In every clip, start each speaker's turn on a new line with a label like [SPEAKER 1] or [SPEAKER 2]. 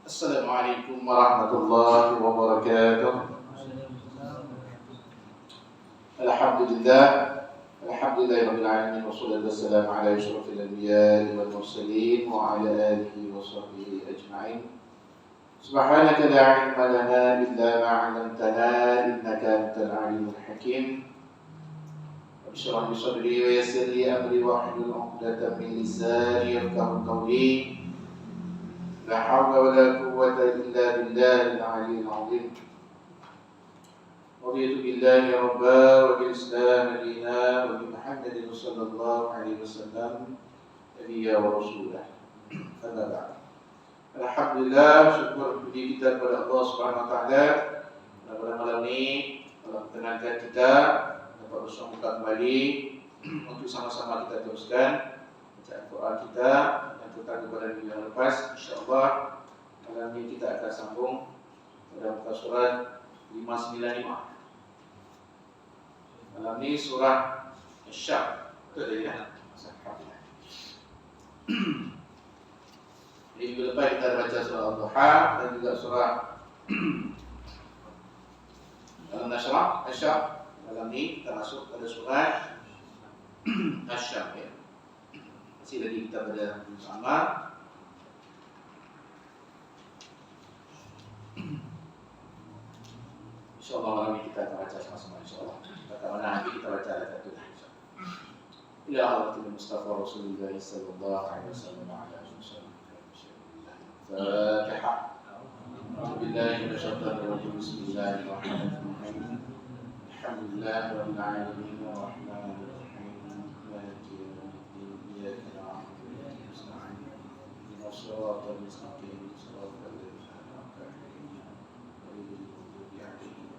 [SPEAKER 1] Assalamualaikum warahmatullahi wabarakatuh. Alhamdulillahirabbil alamin wassalatu wassalamu ala asyrofil anbiya'i wal mursalin wa ala alihi wa sahbihi ajma'in. Subhanaka la ilma lana illa ma 'allamtana innaka antal alimul hakim. Rabbi shrah li sadri wa yassir li amri wa hlul 'uqdatam min lisani yafqahu qawli. La hawla wa la quwwata illa billahil aliyyil azim. Raditu billahi rabba wa bil islam dina wa bi Muhammadin sallallahu alaihi wasallam nabiyya wa rasulah. Amma ba'd. Alhamdulillah, syukur puji kita kepada Allah Subhanahu wa taala pada malam ini telah memperkenankan kita dapat bersama kembali untuk sama-sama kita teruskan bacaan Quran kita tentang kepada minggu yang lepas. InsyaAllah malam ini kita akan sambung pada muka surat 595. Malam ini surah Asy-Syams. Betul ya? Jadi minggu lepas kita baca surah Al-Duha dan juga surah Al-Nashrah, Asy-Syams. Malam ini kita masuk pada surah Asy-Syams ya. Masih lagi kita pada bersama. InsyaAllah malam ini kita akan baca sama-sama insyaAllah. Kata mana nanti kita baca ayat itu insyaAllah. Ila halatil Mustafa Rasulullah sallallahu alaihi wasallam ala wasallam. Fatihah. A'udzubillahi minasyaitonir rajim. Bismillahirrahmanirrahim. Alhamdulillahi rabbil alamin arrahmanir rahim. Maliki yaumiddin. Iyyaka na'budu wa iyyaka nasta'in. Ihdinas siratal mustaqim. Siratal ladzina an'amta 'alaihim ghairil maghdubi 'alaihim.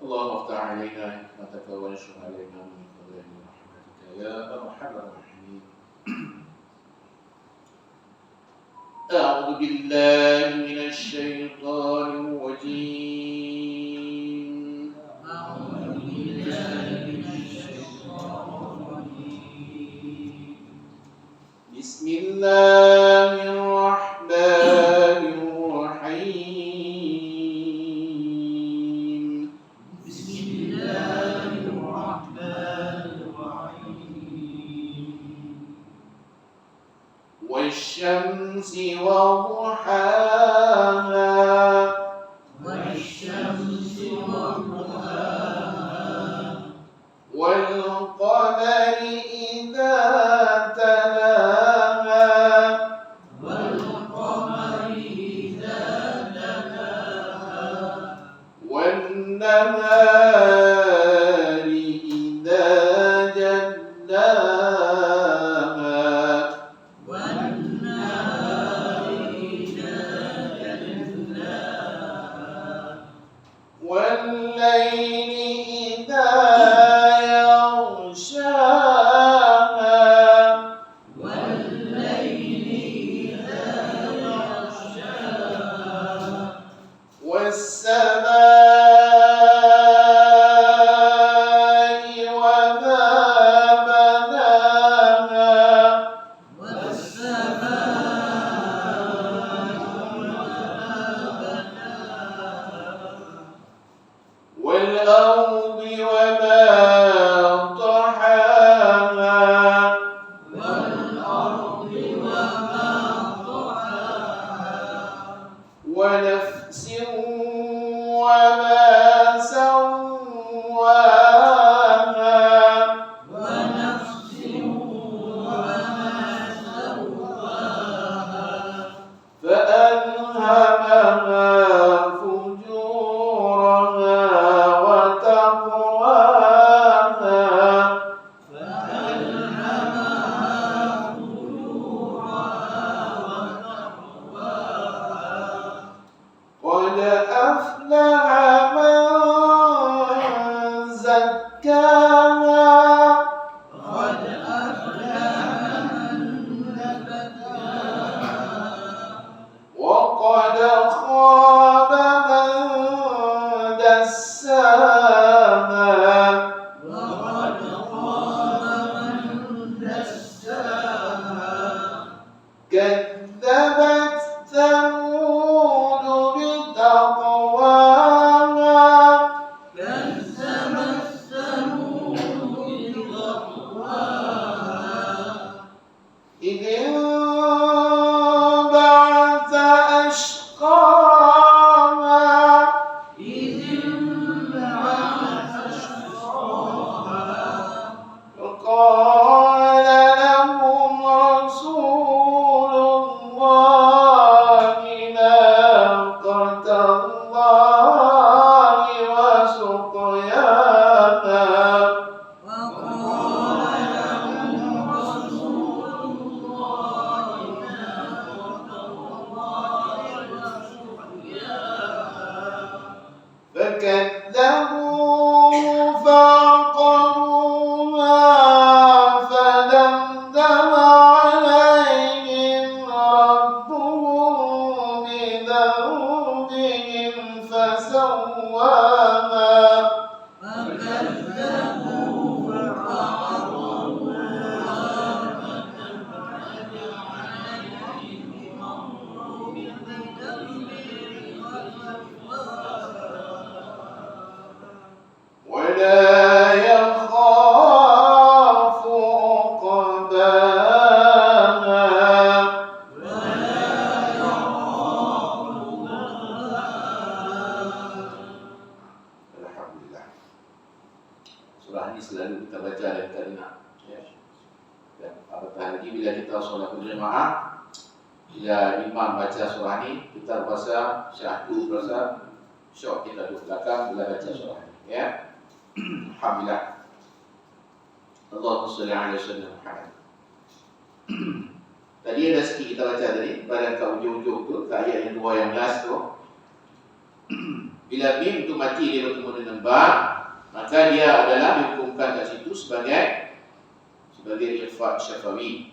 [SPEAKER 1] اللهم افتح علينا حكمتك وانشر علينا من فضلك ورحمتك يا ارحم الراحمين. أعوذ بالله من الشيطان الرجيم. بسم الله الرحمن الرحيم. والشمس وضحاها والقمر إذا تلاها والنهار إذا جلاها والأرض وما طحاها ونفس وما سواها فألهمها فجورها وتقواها قد أفلح من زكاها وقد خاب من دساها كذبت ثمود بتقواها إذ انبعث أشقاها فقال لهم رسول الله ناقة الله وسقياها فكذبوا فعقروها فدمدم عليهم ربهم بذنبهم فسواها ولا يخاف عقباها Alhamdulillah. Surah ini selalu kita baca dan kita dengar, ya. Dan apatah lagi bila kita solat berjemaah, bila imam baca surah ini, kita rasa syahdu, rasa syok, kita duduk belakang bila baca surah ini, ya. Alhamdulillah. Allahumma salli ala sayyidina Muhammad. Tadi ada sikit kita baca tadi pada ke ujung-ujung tu, ke ayat yang 2 yang last tu. Bila mim tu mati dia bertemu dengan ba, maka dia adalah dihukumkan kat situ sebagai irfa' syafawi.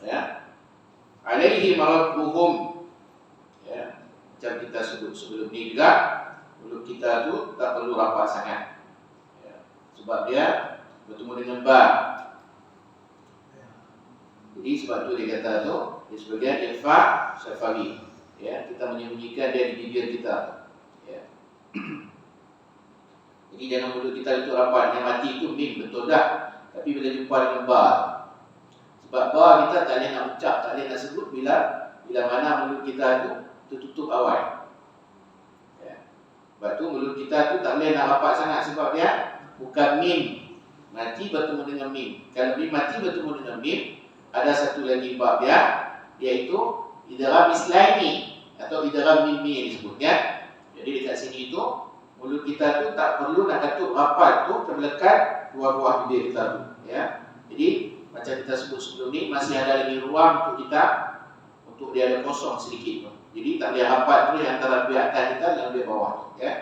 [SPEAKER 1] Ya. Alaihi marabbuhum. Ya. Macam kita sebut sebelum ni juga, mulut kita tu tak perlu rapat sangat, ya. Sebab dia bertemu dengan ba. Jadi sebab tu dia kata tu dia sebagai irfa' syafawi, ya. Kita menyembunyikan dia di bibir kita, ya. Jadi jangan mulut kita itu rapat. Yang mati itu mim betul dah, tapi bila jumpa dengan ba, sebab ba kita tak boleh nak ucap, tak boleh nak sebut bila mana mulut kita itu tertutup awal, ya. Sebab tu mulut kita tu tak boleh nak rapat sangat, sebab dia bukan mim mati bertemu dengan mim. Kalau mim mati bertemu dengan mim, ada satu lagi bab dia, iaitu idgham islaini atau idgham mimi disebutnya. Jadi dekat sini itu mulut kita tu tak perlu nak katuk rapat tu terlekat dua-dua bibir kita tu, ya. Jadi macam kita sebut sebelum ni, masih ada lagi ruang untuk kita, untuk dia ada kosong sedikit tu. Jadi tak boleh rapat tu yang antara bibir atas kita dan bibir bawah tu, ya.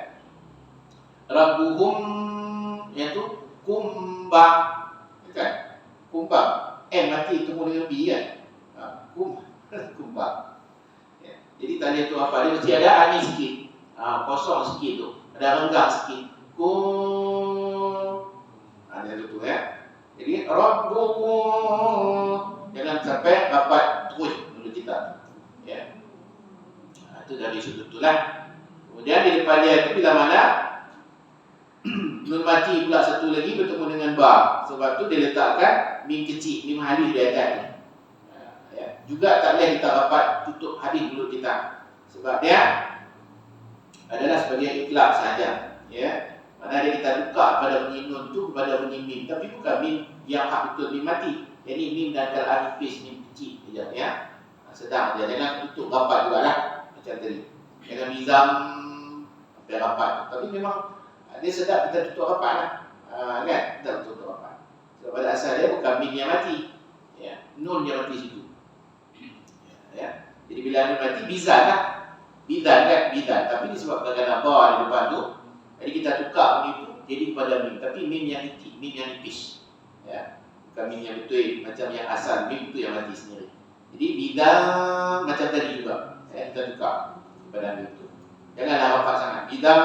[SPEAKER 1] Rabbuhum iaitu kumbang, kan? Kumbang. Mati temu dengan B kan? Kumbang. Ya. Jadi tak boleh tu apa, dia mesti ada ani sikit, kosong sikit tu, ada renggang sikit. Ada tu, ya. Jadi Rabbuhum, jangan sampai rapat terus mulut kita, ya. Itu dari sudut tu lah. Kemudian di depan dia itu bila mana Nun mati pula satu lagi bertemu dengan ba. Sebab tu dia letakkan mim kecil, mim halus di atas ni. Ya. Juga tak boleh kita dapat tutup hadis mulut kita. Sebab dia adalah sebagai ikhlas saja. Ya. Mana ada kita tukar pada bunyi nun tu kepada bunyi mim, tapi bukan mim yang hak betul mim mati. Jadi mim dan alif pis mim kecil saja ya. Sedang dia, jangan tutup rapat jugalah macam tadi. Jangan mizam sampai rapat. Tapi memang dia sedap kita tutup rapat lah. Kan? Kita tutup rapat. Sebab pada asal dia bukan mim yang mati. Ya. Nun yang mati situ. Ya. Jadi bila nun mati, bizan lah. Bidan kan? Bidan. Tapi disebabkan ada ba di depan tu, jadi kita tukar bunyi tu jadi kepada mim. Tapi mim yang titik, mim yang nipis. Ya. Bukan mim yang betul. Macam yang asal, mim tu yang mati sendiri. Jadi bidan macam tadi juga. Ya, kita tukar kepada mim tu. Janganlah rapat sangat. Bidam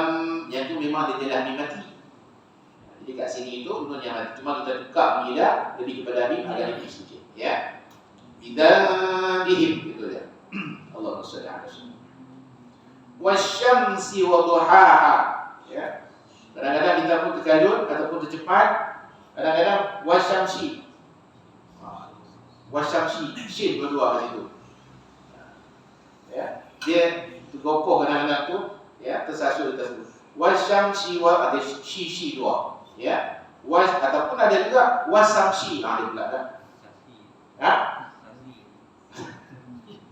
[SPEAKER 1] yang tu memang dia jelas mim mati. Jadi kat sini tu nun yang mati. Cuma kita tukar bunyi dah lebih kepada mim agak nipis sikit. Ya. Bidam dihim itu dia. Allahumma shalli ala Rasul. Wasyamsi wa duhaha. Ya. Kadang-kadang kita pun terkajut ataupun tercepat. Kadang-kadang wasyamsi. Wasyamsi, shin berdua kat situ. Ya. Dia tergopoh kadang-kadang tu, ya, tersasul tersebut. Wasyamsi wa ada shi dua. Ya. Was ataupun ada juga wasamsi. Ada pula dah. Ha?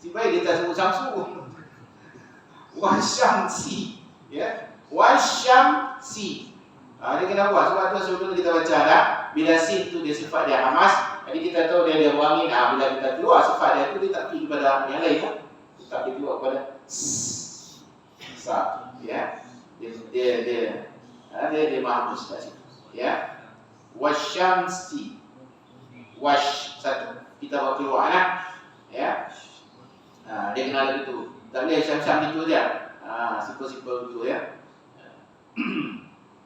[SPEAKER 1] Supaya dia tak sebut samsu. Wasyamsi. Ya. Wasyamsi. Dia kena buat sebab tu sebelum kita baca dah, bila sin tu dia sifat dia hamas, jadi kita tahu dia ada wangi. Bila kita keluar sifat dia tu dia tak pergi kepada yang lain kan? Tak pergi keluar kepada sa. Ya. Dia mahmus kat situ. Ya. Wasyamsi. Wash satu. Kita bawa keluar lah. Ya. Dia kena ada itu. Tak boleh syam-syam itu dia. Simple-simple itu ya.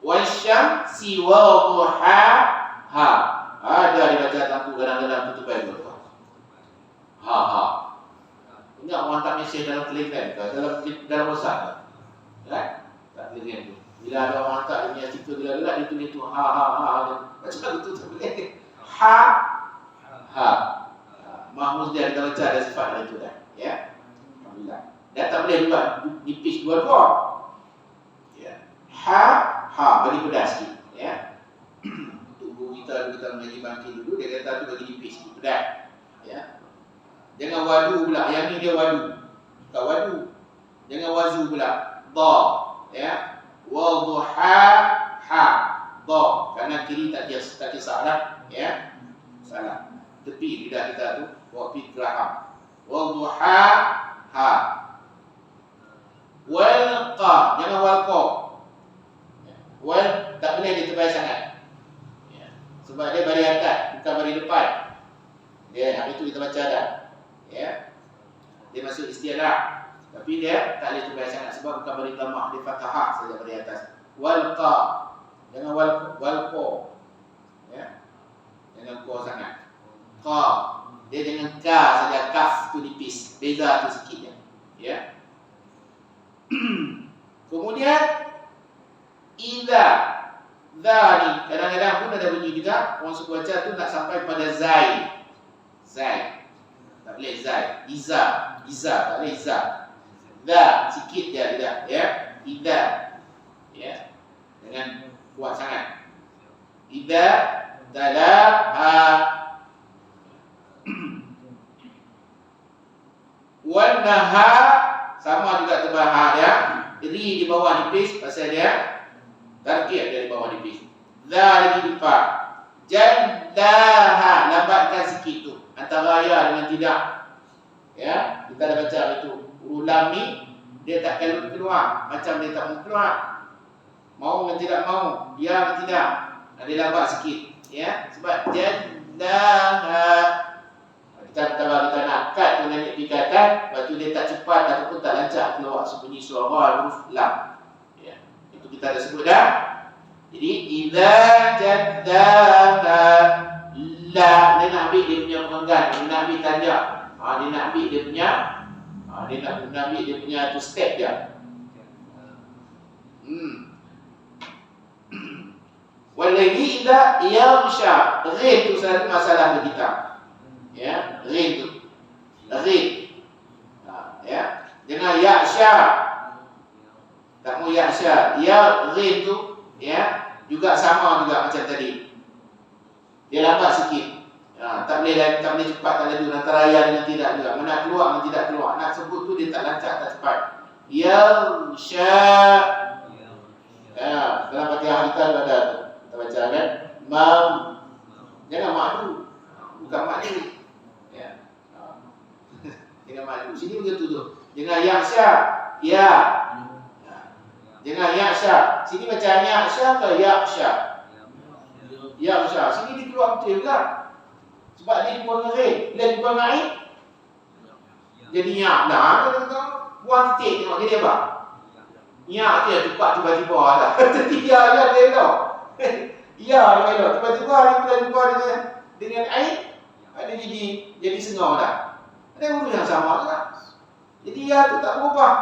[SPEAKER 1] Wasyamsi wa duhaha. Ada dibaca tampu kadang-kadang tutup air tu. Ha. Ingat orang tak mesej dalam Telegram ke? Dalam WhatsApp ke? Kan? Tak Telegram tu. Bila ada orang hantar dia punya cerita gelak-gelak, dia tulis tu ha. Macam itu tak boleh. Ha. Mahmuz dia kita baca ada sifat dari itu dah. Ya. Alhamdulillah. Dan tak boleh juga dipis dua-dua. Ya. Ha. Bagi pedas sikit. Ya. Kita mengaji bangkit dulu, dia kata tu bagi nipis sikit, pedas. Ya. Jangan wadu pula, yang ni dia wadu. Tak wadu. Jangan wazu pula. Dha. Ya. Wa duha ha. Dha. Kanan kiri tak kisah lah. Ya. Salah. Tepi lidah kita tu, bawa pi geraham. Wa duha ha. Wal qa. Jangan wal qa. Wal tak boleh ditebal sangat. Sebab dia baris atas, bukan baris depan. Dia hari itu kita baca dah. Ya. Dia masuk istiadah. Tapi dia tak boleh tebal sangat sebab bukan baris tamah, dia fathah saja baris atas. Wal qa. Jangan wal qa. Ya. Jangan qa sangat. Qa. Dia dengan ka saja, kaf tu nipis. Beza tu sikit je. Ya. Kemudian idza. Za ni kadang-kadang pun ada bunyi juga. Orang suka baca tu nak sampai pada zai. Zai. Tak boleh zai. Iza tak boleh iza. Za sikit dia tidak ya. Idza. Ya. Jangan kuat sangat. Idza talaha. Wan naha sama juga tebal ha dia. Ri di bawah nipis pasal dia tarkib dari bawah nipis. Za lagi depan. Jaddaha. Lambatkan sikit tu. Antara ya dengan tidak. Ya. Kita dah baca itu. Huruf lam ni dia tak keluar. Macam dia tak mau keluar. Mau dan tidak mau. Ya dan tidak. Dia lambat sikit. Ya. Sebab jaddaha. Kalau kita nak cut dengan ikatan, lepas tu dia tak cepat ataupun tak lancar keluar sebunyi suara huruf lam. Kita dah sebut dah. Jadi idza jaddaha la, dia nak ambil dia punya penggan, dia nak ambil tanda. Dia nak ambil dia punya dia nak ambil dia punya tu step dia. Walaili idza yaghsha. Ghaib tu satu masalah bagi kita. Ya, ghaib tu. Ghaib. Ya. Dengan yaghsha. Tak mau yaghsha. Ya ghaib tu ya juga sama juga macam tadi. Dia lambat sikit. Tak boleh cepat, tak laju antara ya dengan tidak juga. Mana keluar dan tidak keluar. Nak sebut tu dia tak lancar, tak cepat. Yaghsha. Ya, dalam Fatihah kita ada tu. Kita baca kan? Jangan madu. Bukan madu. Ya. Jangan madu. Sini begitu tu. Jangan yaghsha. Ya. Jangan yaghsha. Sini baca yaghsha ke yaghsha? Yaghsha. Sini dia keluar betul juga. Sebab dia jumpa dengan ghaib. Bila jumpa dengan air, jadi nyak dah. Buang titik tengok jadi apa? Nyak dia cepat tiba-tiba dah. Jadi dia elok. Ya dia elok. Tiba-tiba dia bila jumpa dengan air, dia jadi sengau dah. Ada guru yang sama juga. Jadi ya tu tak berubah.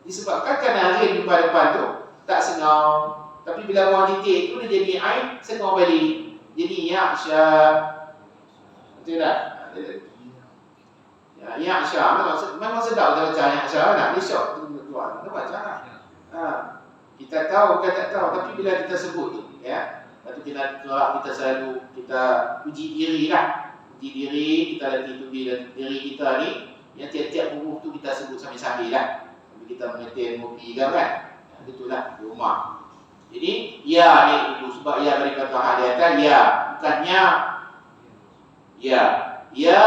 [SPEAKER 1] Disebabkan kerana air jumpa depan tu tak sengau. Tapi bila buang titik tu dia jadi air, sengau balik. Jadi yaghsha. Betul tak? Ya, yaghsha memang sedap kita baca yaghsha nak risau tu keluar. Kita baca lah. Kita tahu bukan tak tahu, tapi bila kita sebut tu ya, lepas tu kita selalu kita uji diri lah. Uji diri, kita latih tu diri kita ni, yang tiap-tiap huruf tu kita sebut sambil-sambil lah. Sambil kita mengetik ngopi ke kan. Itulah di rumah. Jadi ya ni dulu sebab ya dari kata hal di atas ya, bukannya ya. Ya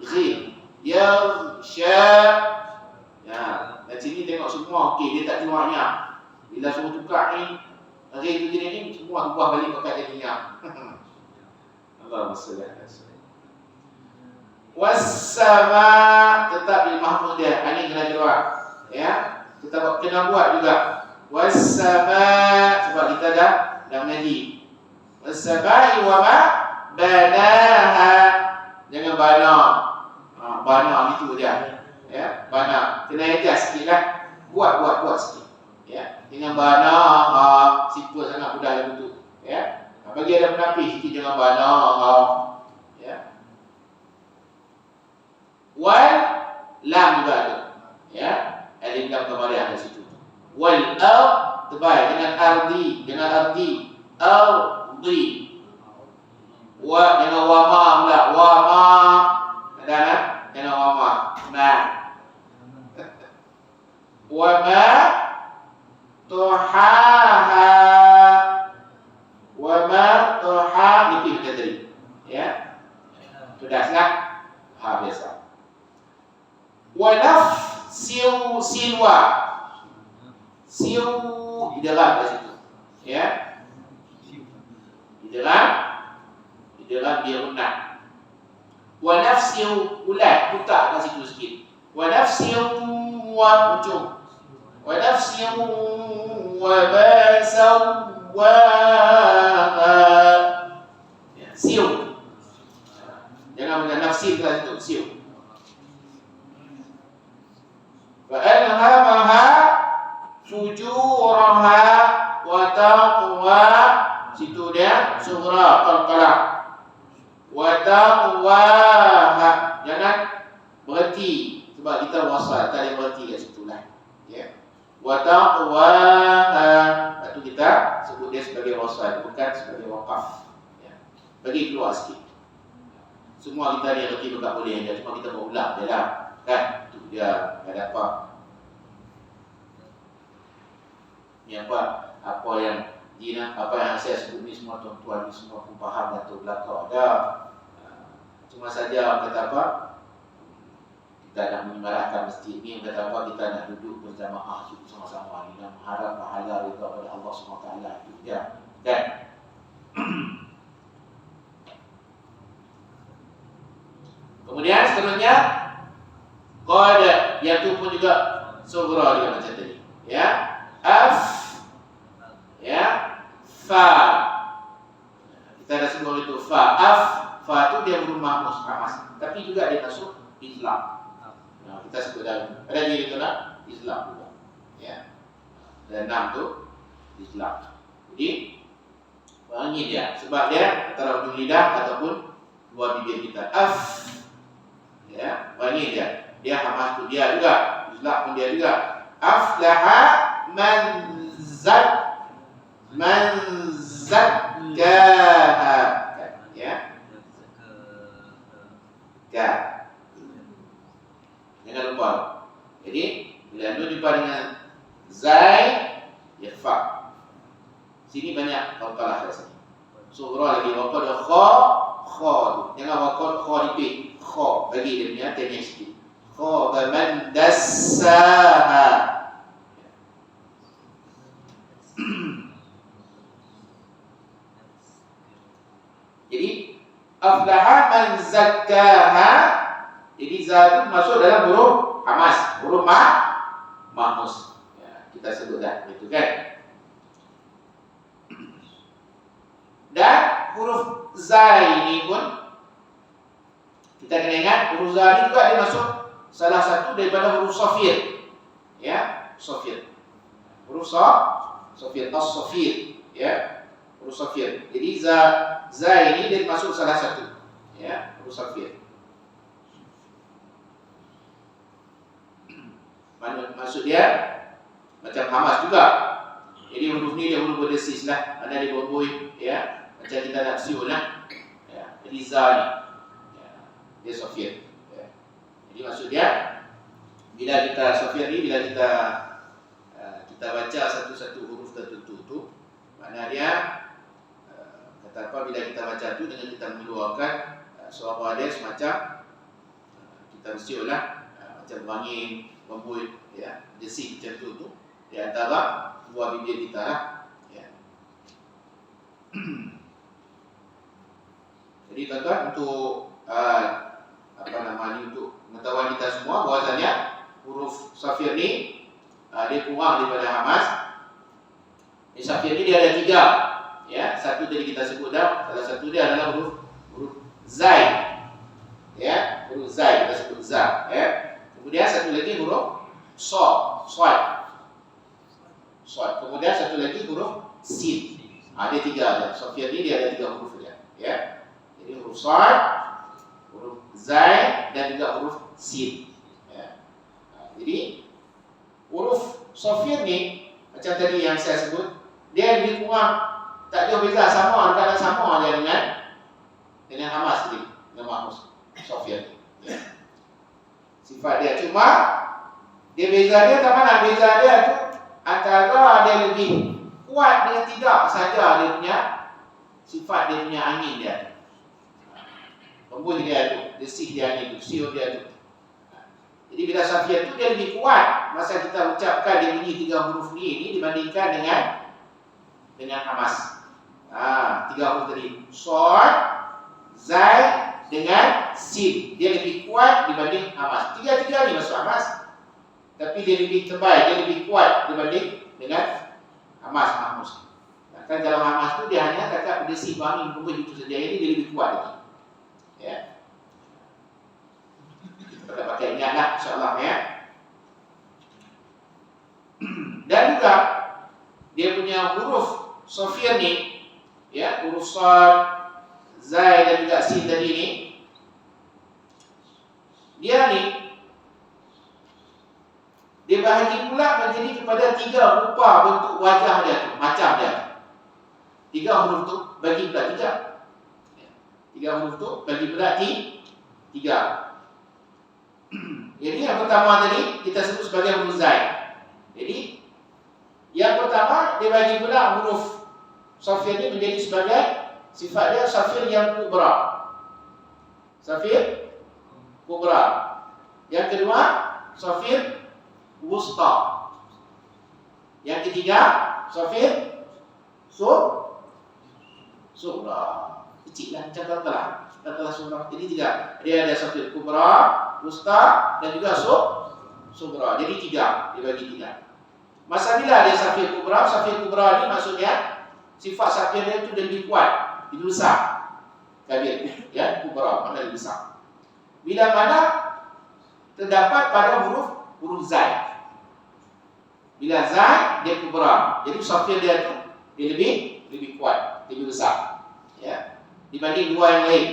[SPEAKER 1] ghaib. Ya sya. Ya, dan sini tengok semua okey, dia tak keluarnya. Bila suruh tukar ni, ghaib tu jadi ni semua ubah balik pakai jadinya. Allah SWT. Was-sama tetap di mahmud dia. Ini kena keluar. Ya, tetap kena buat juga. Was-sama sebab kita dah mengaji. Was-sama'i wa ma banaha. Jangan bana. Bana itu dia. Ya, bana. Kena adjust sikitlah. Buat sikit. Ya, dengan bana simple sangat mudah lagu tu. Ya. Bagi ada penapis sikit jangan bana. Ya. Wal lam juga ada. Ya. Alif lam kemariah di situ. Wal tebal dengan ardi, ardi. Wa dengan wama pula, wama. Ada dengan wama. Wama tuhaha. Wama tuha itu kita tadi. Ya. Sudah siap? Biasa. Wa nafsiu silwa. Siu di dalam situ. Ya. Di dalam dia benar. Wa nafsiu ulat putar kat situ sikit. Wa nafsiu wa ujung. Wa nafsiu wa ma sawwaha. Ya, siu. Jangan dengan nafsi kat situ, siu. Wa alhamaha fujuraha wa taqwa. Situ dia sughra qalqalah. Wa taqwaha. Jangan berhenti sebab kita wasal, tak boleh berhenti kat situ lah. Ya. Wa taqwaha. Lepas tu kita sebut dia sebagai wasal, bukan sebagai waqaf. Ya. Bagi keluar sikit. Semua kita ni reti tak boleh aja, cuma kita berulang je lah. Kan? Itu dia, tak ada apa. Ni apa yang apa yang saya sebut ni semua tuan-tuan ni semua pun faham dan terbelakang ada. Cuma saja kata apa, kita nak menyimarahkan masjid ni, kata apa, kita nak duduk berjamaah sama-sama ni, nak mengharap pahala itu kepada Allah SWT. Itu dia kan. Kemudian seterusnya qad, yang tu pun juga sughra juga macam tadi. Ya, ya, fa. Kita dah sebut itu fa. Fa tu dia berumah mushamas, tapi juga dia masuk Islam. Nah, kita sebut dalam ada diri tu nak Islam juga. Ya. Dan 6 tu Islam. Jadi wangi dia, sebab dia antara ujung lidah ataupun luar bibir kita. Ya, wangi dia. Dia hamas tu dia juga, izlaq pun dia juga. Aflaha man zakkaha. Ya. Ka. Jangan lupa. Jadi bila nun jumpa dengan zai, ikhfa. Sini banyak qalqalah kat sini. Sughra lagi waqad kha. Jangan waqad kha dipik. Kha bagi dia punya tanya sikit. Kha man dassaha. Jadi aflaha man zakkaha. Jadi za itu masuk dalam huruf hamas, huruf mahmus. Ya, kita sebut dah itu kan. Dan huruf zai ini pun kita kena ingat, huruf zai ini juga dia masuk salah satu daripada huruf safir. Ya, safir. Huruf safir, as-safir, ya. Huruf safir. Jadi zai ini dia masuk salah satu. Ya, huruf safir. Maksud dia macam hamas juga. Jadi huruf ni dia huruf berdesis lah. Ada dia berbui, ya. Macam kita nak siul lah. Ya. Jadi za ni, ya. Dia safir. Ya. Jadi maksud dia, bila kita safir ni, bila kita baca satu-satu huruf tertentu tu, makna dia kata apa, bila kita baca tu dengan kita mengeluarkan suara dia semacam kita siul lah, macam wangi, membuih, ya, desik macam tu di antara dua bibir kita lah, ya. Jadi tuan-tuan, untuk untuk pengetahuan kita semua bahwasanya huruf safir ni dia kurang daripada hamas. Di safir ni dia ada 3, ya. Satu tadi kita sebut dah, salah satu dia adalah huruf zai, ya, huruf zai kita sebut za, ya. Kemudian satu lagi huruf sad. Kemudian satu lagi huruf sin. Ada 3 ada. Safir ni dia ada 3 huruf saja, ya. Jadi huruf sad, huruf zai dan juga huruf sin. Ya. Jadi huruf safir ni macam tadi yang saya sebut, dia lebih kurang tak jauh beza, sama dia dengan hamas tadi, dengan mahmus safir. Ya. Sifat dia cuma dia beza dia tak mana, beza dia tu antara dia lebih kuat dengan tidak saja dia punya sifat, dia punya angin dia. Pembuih dia tu, desih dia angin tu, siul dia tu. Jadi bila safir tu dia lebih kuat masa kita ucapkan dia bunyi 3 huruf ni dibandingkan dengan hamas. 3 huruf tadi, sad, zai dengan sin, dia lebih kuat dibanding hamas. 3 ni masuk hamas, tapi dia lebih tebal, dia lebih kuat dibanding dengan hamas mahmus. Kan kalau hamas tu dia hanya cakap berdesih wangi pembuih itu saja, ini dia lebih kuat lagi. Ya. Kita pakai ingat lah, insyaAllah, ya. Dan juga dia punya huruf safir ni, ya, huruf sad, zai dan juga sin tadi ni, dia bahagi pula menjadi kepada 3 rupa bentuk wajah dia tu, macam dia. 3 huruf tu bagi pula 3. 3 huruf tu bagi pula 3. Jadi yang pertama tadi kita sebut sebagai huruf zai. Jadi yang pertama dia bagi pula huruf safir ni menjadi sebagai sifat dia safir yang kubra. Safir kubra. Yang kedua safir wusta. Yang ketiga safir sughra. Kecil lah, macam katalah sughra. Jadi 3. Dia ada safir kubra, wusta dan juga sughra. Jadi 3, dia bagi 3. Masa bila dia safir kubra ni maksudnya sifat safir dia itu lebih kuat, lebih besar. Kabir, ya, kubra makna lebih besar. Bila mana terdapat pada huruf zai. Bila zai dia kubra. Jadi safir dia tu dia lebih kuat. lebih besar. Ya. Dibanding dua yang lain.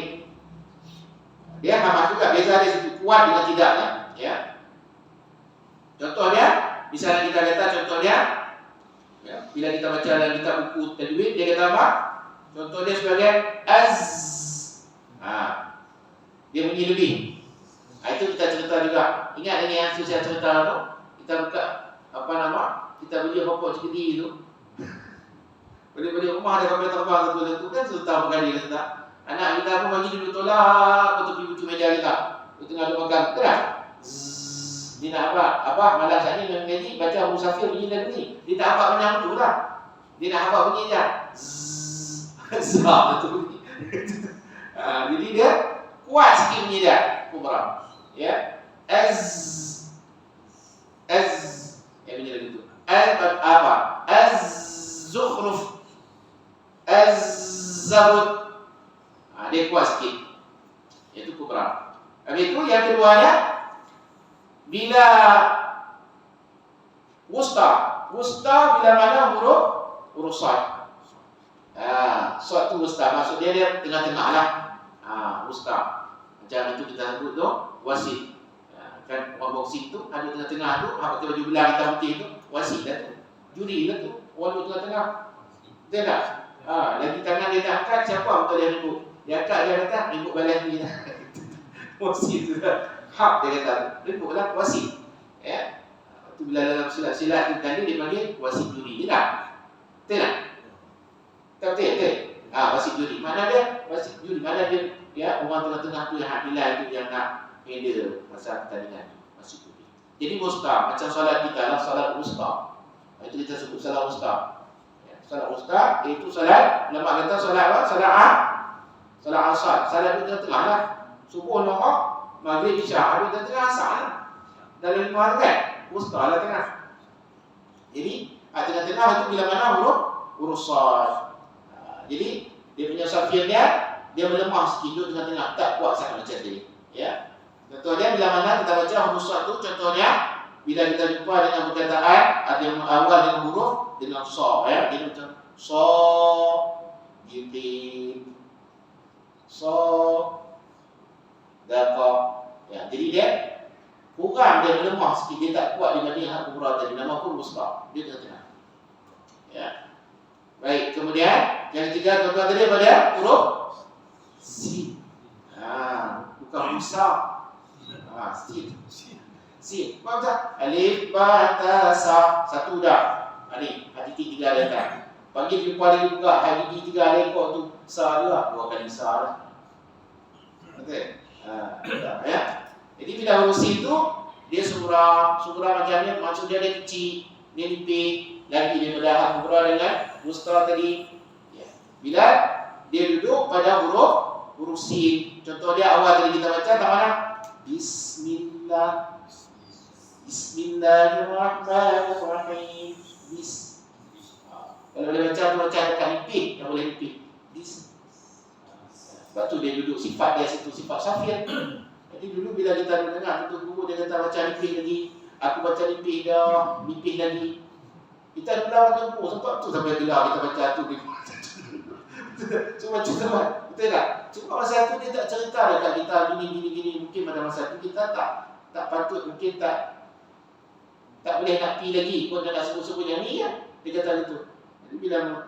[SPEAKER 1] Dia hamah juga, beza di situ, kuat dengan tidaknya. Ya. Contohnya, misalnya kita kata contohnya, ya, bila kita baca dalam kitab buku tajwid, dia kata apa? Contoh dia sebagai az. Dia bunyi lebih. Itu kita cerita juga. Ingat dengan yang saya cerita tu, kita buka apa nama? Kita beli pokok cikidi itu. Beli rumah ada kapal terbang satu kan cerita berkali kita. Anak kita pun bagi dulu tolak betul bucu meja kita. Itu tengah duk makan, kan? Dia nak apa? Apa malam saat ni mengaji baca musafir bunyi lagu ni. Dia tak apa banyak betul lah. Dia nak apa bunyi je. Zah betul bunyi. Jadi dia kuat sikit bunyi dia. Kubra. Ya. Az. Ya bunyi lagu tu. Apa? Az-zukhruf. Az-zabut. Dia kuat sikit. Itu kubra. Habis itu yang keduanya, bila wusta bila mana huruf sad. Sad tu wusta, maksud dia tengah-tengah lah. Wusta. Macam itu kita sebut tu wasit. Kan orang boxing tu ada tengah-tengah tu, apa tu baju belang hitam putih tu, wasit dah tu. Juri lah tu. Orang tengah-tengah. Betul tak? Lagi tangan dia tak angkat, siapa betul dia ribut? Dia angkat, dia kata ribut balas ni lah. Wasit tu lah. Hak dia kata ribut lah wasit. Ya. Tu bila dalam silat-silat tu tadi dia panggil wasit juri je tak? Betul tak? Tak betul? Wasit juri. Mana dia? Wasit juri. Mana dia? Ya, orang tengah-tengah tu yang hak nilai tu yang nak handle masa pertandingan tu. Wasit juri. Jadi wusta, macam solat kita lah, solat wusta. Itu kita sebut solat wusta. Ya, solat wusta itu solat, ulama kata solat apa? Solat asar. Solat itu tengah lah. Subuh nombor, maghrib isya, ada tengah asar lah. Dalam 5 hari kan? Wusta lah tengah. Jadi, tengah-tengah itu bila mana huruf sad. Jadi, dia punya safir dia melemah sikit duduk tengah-tengah, tak kuat sangat macam tadi. Ya. Contohnya bila mana kita baca huruf sad tu, contohnya bila kita jumpa dengan perkataan ada yang awal dengan huruf dengan sa, ya. Dia macam sa, jitin, sa, daqa. Ya, jadi dia kurang, dia melemah sikit, dia tak kuat dibanding hak kubra tadi. Nama pun wusta. Dia tengah-tengah. Ya. Baik, kemudian yang ketiga tuan-tuan tadi pada huruf sin. Bukan musa. Sin. Faham tak? Alif, ba, ta, sa. Satu dah. Ni, hati 3 letak. Pagi jumpa lagi buka, hati 3 lekor tu. Sa juga. 2 kali sa dah. Betul? Ya. Jadi bila huruf sin tu, dia surah macam ni, maksud dia kecil, dia nipis, lagi dia berdahak kubra dengan wusta tadi. Ya. Bila dia duduk pada huruf sin. Contoh dia awal tadi kita baca tak mana? Bismillahirrahmanirrahim. Kalau dia baca tu baca dekat nipis, tak boleh nipis. Sebab tu dia duduk sifat dia situ, sifat safir. Jadi dulu bila kita dengar tutup guru dia kata baca nipis lagi, aku baca nipis dah, nipis lagi. Kita gelar dengan guru, sebab tu sampai gelar kita baca tu ni. Cuma cerita, betul tak? Cuma masa tu dia tak cerita dekat kita gini. Mungkin pada masa tu kita tak patut, mungkin tak boleh nak pi lagi. Kau nak sebut-sebut yang ni ya. Dia kata gitu. Jadi bila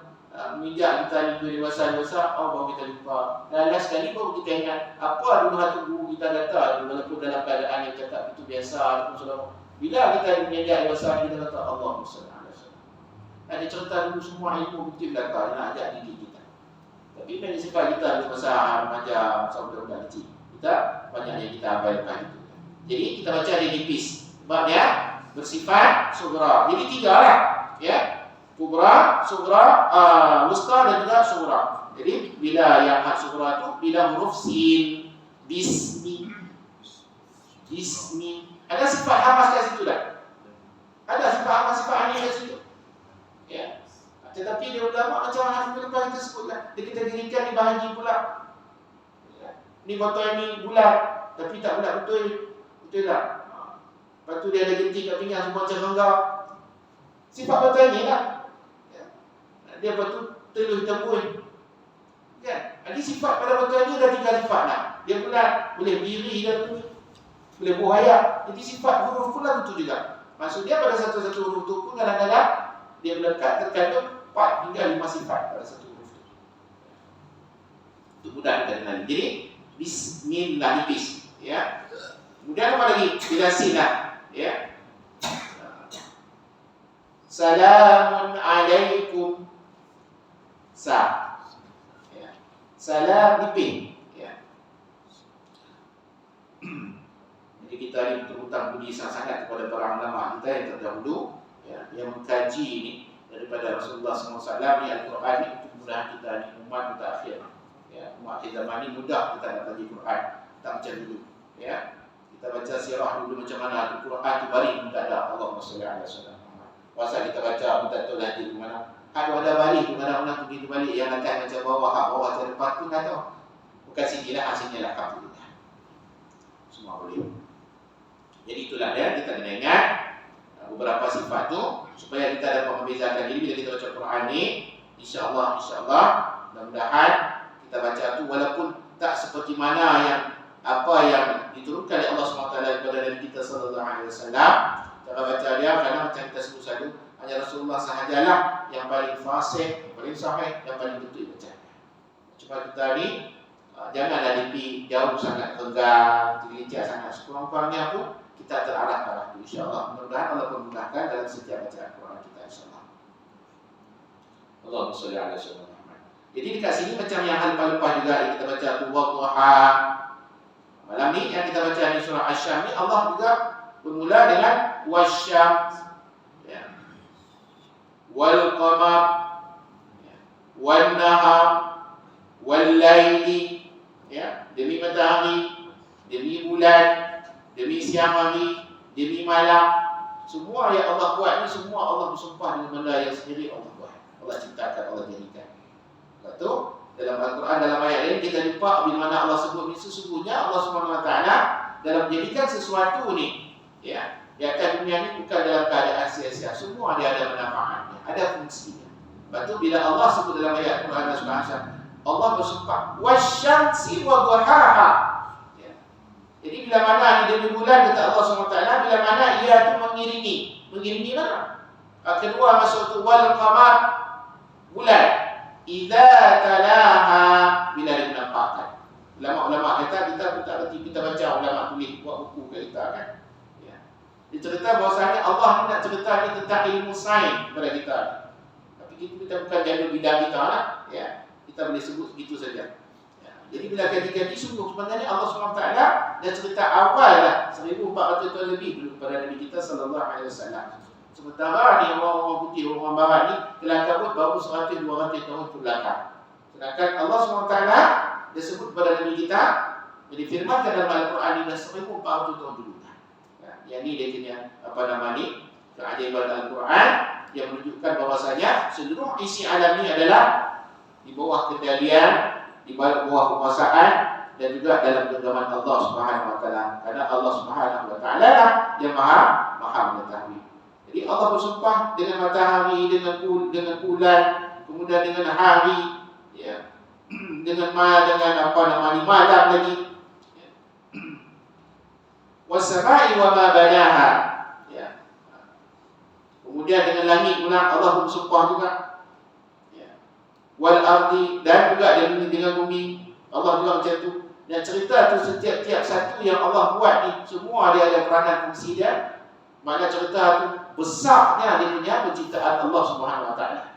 [SPEAKER 1] menginjak kita ni dewasa, baru kita lupa. Dan last sekali baru kita ingat apa dulu hatu guru kita kata, walaupun dalam keadaan yang cakap itu biasa ataupun selama. Bila kita menginjak dewasa kita kata Allahumma salli ala sayyidina. Ada cerita dulu semua ilmu bukti belakang nak ajak diri kita. Tapi dari sifat kita di masa remaja, masa budak-budak kecil, kita banyak yang kita abaikan itu. Jadi kita baca dia nipis. Sebab dia bersifat sugra. Jadi 3 lah, ya. Kubra, sugra, wusta dan juga sugra. Jadi bila yang hak sugra tu bila huruf sin, bismi. Ada sifat hamas kat situ dah. Ada sifat hamas, sifat aneh kat situ. Ya. Tetapi dia ulama macam mana lepas kita sebutlah. Dia kita dirikan dibahagi pula. Ya. Ni botol ni bulat, tapi tak bulat betul. Betul tak? Lepas tu dia ada genting kat pinggang semua macam rongga. Sifat botol ni lah. Dia lepas tu telur tembun. Jadi sifat pada betul dia dah 3 sifat dah. Dia boleh berdiri dan bunyi, boleh buaya. Jadi sifat huruf pun lah betul juga. Maksudnya pada satu-satu huruf tu pun kadang-kadang dia melekat terkandung 4 hingga 5 sifat pada satu huruf tu. Itu mudah kita kenali. Jadi bismillah nipis, ya. Kemudian apa lagi? Bila sinar, ya. Salamun alaikum. Ya. Salam nipis, ya. Jadi kita ini berhutang budi sangat-sangat kepada para ulama kita yang terdahulu, ya, yang mengkaji ini daripada Rasulullah SAW di Al-Quran ini untuk mudah kita ini umat mutakhir, ya, umat akhir zaman ini mudah kita nak kaji Quran, tak macam dulu, ya. Kita baca sirah dulu macam mana tu Quran tu balik pun tak ada. Allahumma shalli ala sayyidina Muhammad. Pasal kita baca pun tak tahu lagi di mana. Ada balik di mana orang pergi tu balik yang akan macam bawah ke depan pun tak tahu. Bukan sini lah, sini lah, alhamdulillah. Semua boleh. Jadi itulah dia, kita kena ingat beberapa sifat tu supaya kita dapat membezakan diri bila kita baca Quran ni. InsyaAllah mudah-mudahan kita baca tu walaupun tak seperti mana yang apa yang diturunkan oleh Allah SWT kepada Nabi kita sallallahu alaihi wasallam. Cara baca dia kerana macam kita sebut selalu, hanya Rasulullah sahajalah yang paling fasih, yang paling sahih, yang paling betul baca. Cuma kita ni janganlah dipi jauh sangat renggang, tergelincir sangat. Sekurang-kurangnya pun kita terarah ke arah itu, insyaAllah. Mudah-mudahan Allah memudahkan dalam setiap bacaan Quran kita, insyaAllah. Allahumma shalli ala sayyidina Muhammad. Jadi dekat sini macam yang hal lepas juga yang kita baca tu wadduha. Malam ni yang kita baca di surah Asy-Syams ni Allah juga bermula dengan wasyams, ya, wal qamar, ya, wan nahar, wal laili, ya, demi matahari, demi bulan, demi siang hari, demi malam. Semua yang Allah buat ni semua Allah bersumpah dengan benda yang sendiri Allah buat. Allah ciptakan, Allah jadikan. Lepas tu dalam Al-Quran dalam ayat lain kita jumpa bila mana Allah sebut ni sesungguhnya Allah SWT dalam menjadikan sesuatu ni, ya, di atas dunia ni bukan dalam keadaan sia-sia. Semua dia ada manfaatnya, ada fungsinya. Lepas tu bila Allah sebut dalam ayat Quran dan surah Asy-Syams, Allah bersumpah wasyamsi wa duhaha. Jadi bila mana ni demi bulan kata Allah SWT, bila mana ia tu mengiringi mana? Kedua masuk tu wal qamar, bulan. Idza talaha, bila dia menampakkan. Ulama-ulama kata kita pun tak reti, kita baca ulama tulis buat buku ke kita kan. Ya. Dia cerita bahawasanya Allah ni nak cerita ni tentang ilmu sains kepada kita. Tapi kita bukan jaga bidang kita lah, ya. Kita boleh sebut begitu saja. Jadi bila kaji-kaji sungguh sebenarnya Allah SWT dah cerita awal lah 1400 tahun lebih dulu kepada Nabi kita sallallahu alaihi wasallam. Sementara ni orang-orang putih, orang barat ni telah kabut baru 100-200 tahun ke belakang. Sedangkan Allah SWT dia sebut kepada Nabi kita, jadi firmankan dalam Al-Quran ni dah 1400 tahun dulu. Ya, yang ni dia punya apa nama ni, keajaiban Al-Quran yang menunjukkan bahawasanya seluruh isi alam ni adalah di bawah kendalian, di bawah penguasaan dan juga dalam genggaman Allah Subhanahu wa taala. Karena Allah Subhanahu wa taala lah yang maha mengetahui. Jadi Allah bersumpah dengan matahari, dengan bulan, kemudian dengan hari, ya. dengan apa nama malam lagi. Ya. Was-sama'i wa ma banaha. Ya. Kemudian dengan langit pula Allah bersumpah juga. Wal ardi, dan juga dengan bumi. Allah juga macam tu. Dan cerita tu setiap satu yang Allah buat ni semua dia ada peranan fungsi dia. Makna cerita tu besarnya dia punya penciptaan Allah Subhanahu wa taala.